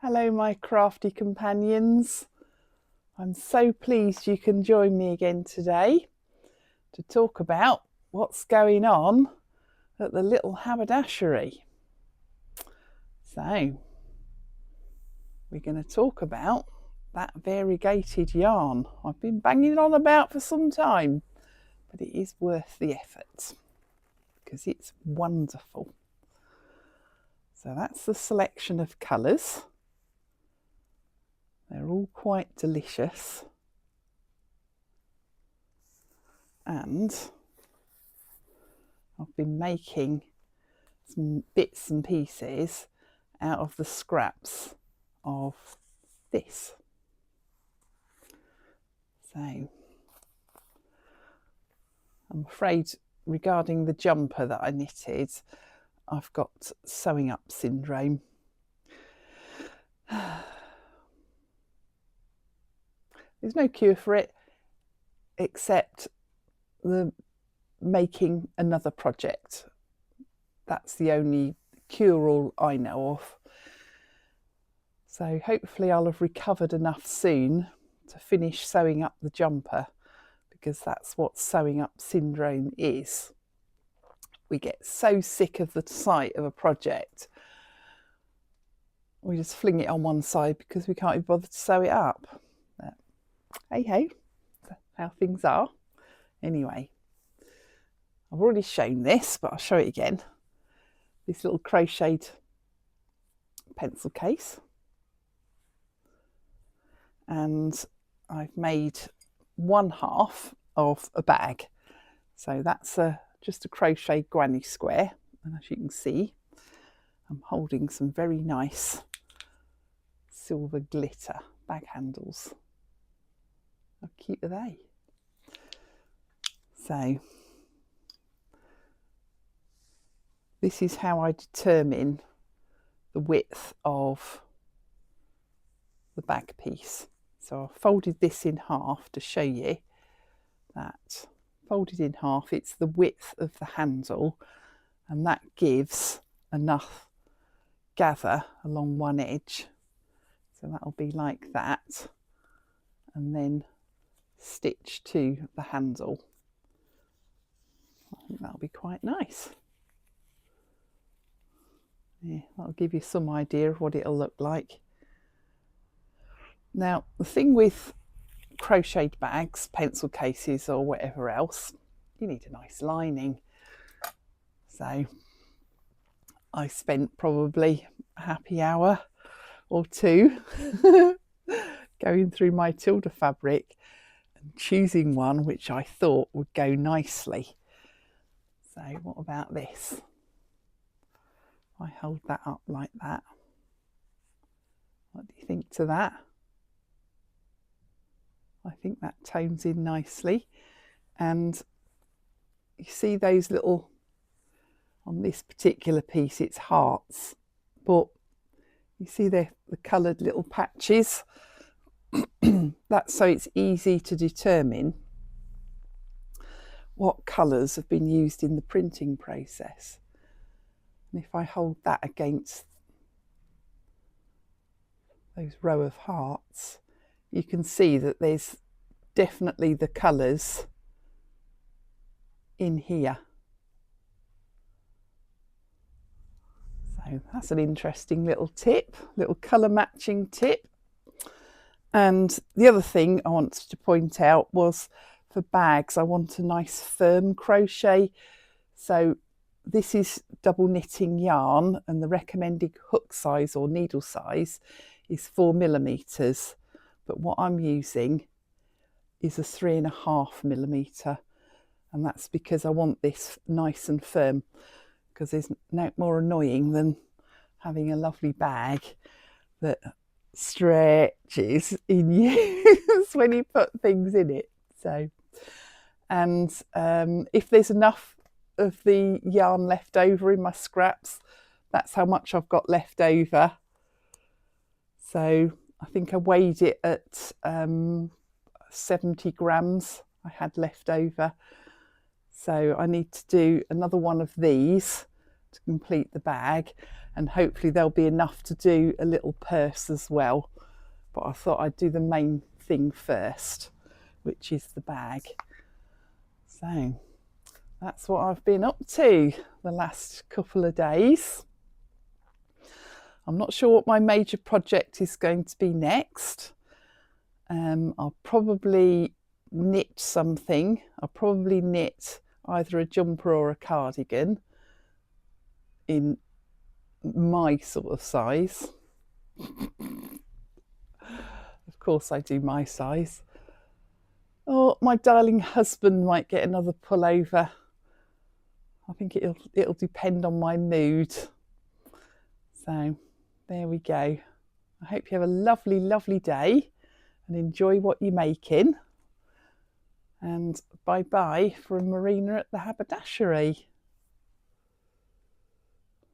Hello my crafty companions. I'm so pleased you can join me again today to talk about what's going on at the little haberdashery. So we're going to talk about that variegated yarn I've been banging on about for some time, but it is worth the effort because it's wonderful. So that's the selection of colours. They're all quite delicious, and I've been making some bits and pieces out of the scraps of this. So I'm afraid regarding the jumper that I knitted, I've got sewing up syndrome. There's no cure for it except the making another project. That's the only cure-all I know of. So hopefully I'll have recovered enough soon to finish sewing up the jumper, because that's what sewing up syndrome is. We get so sick of the sight of a project, we just fling it on one side because we can't be bothered to sew it up. But hey, that's how things are. Anyway, I've already shown this, but I'll show it again. This little crocheted pencil case, and I've made one half of a bag. So that's just a crochet granny square, and as you can see, I'm holding some very nice silver glitter bag handles. How cute are they? So this is how I determine the width of the bag piece. So I folded this in half to show you that. Folded in half, it's the width of the handle, and that gives enough gather along one edge. So that'll be like that, and then stitch to the handle. I think that'll be quite nice. Yeah, that'll give you some idea of what it'll look like. Now, the thing with crocheted bags, pencil cases or whatever else, you need a nice lining. So I spent probably a happy hour or two going through my Tilda fabric and choosing one which I thought would go nicely. So what about this? I hold that up like that. What do you think to that? I think that tones in nicely. And you see those little, on this particular piece it's hearts, but you see the coloured little patches. That's so it's easy to determine what colours have been used in the printing process. And if I hold that against those row of hearts, you can see that there's definitely the colours in here. So that's an interesting little tip, little colour matching tip. And the other thing I wanted to point out was, for bags, I want a nice firm crochet. So this is double knitting yarn, and the recommended hook size or needle size is 4mm. But what I'm using is a 3.5mm, and that's because I want this nice and firm, because there's no more annoying than having a lovely bag that stretches in use when you put things in it. So, and if there's enough of the yarn left over in my scraps, that's how much I've got left over. So I think I weighed it at 70 grams I had left over. So I need to do another one of these to complete the bag. and hopefully there'll be enough to do a little purse as well. But I thought I'd do the main thing first, which is the bag. So that's what I've been up to the last couple of days. I'm not sure what my major project is going to be next. I'll probably knit something. I'll probably knit either a jumper or a cardigan in my sort of size. Of course I do my size. Or my darling husband might get another pullover. I think it'll depend on my mood. So there we go. I hope you have a lovely, lovely day and enjoy what you're making. And bye-bye from Marina at the Haberdashery.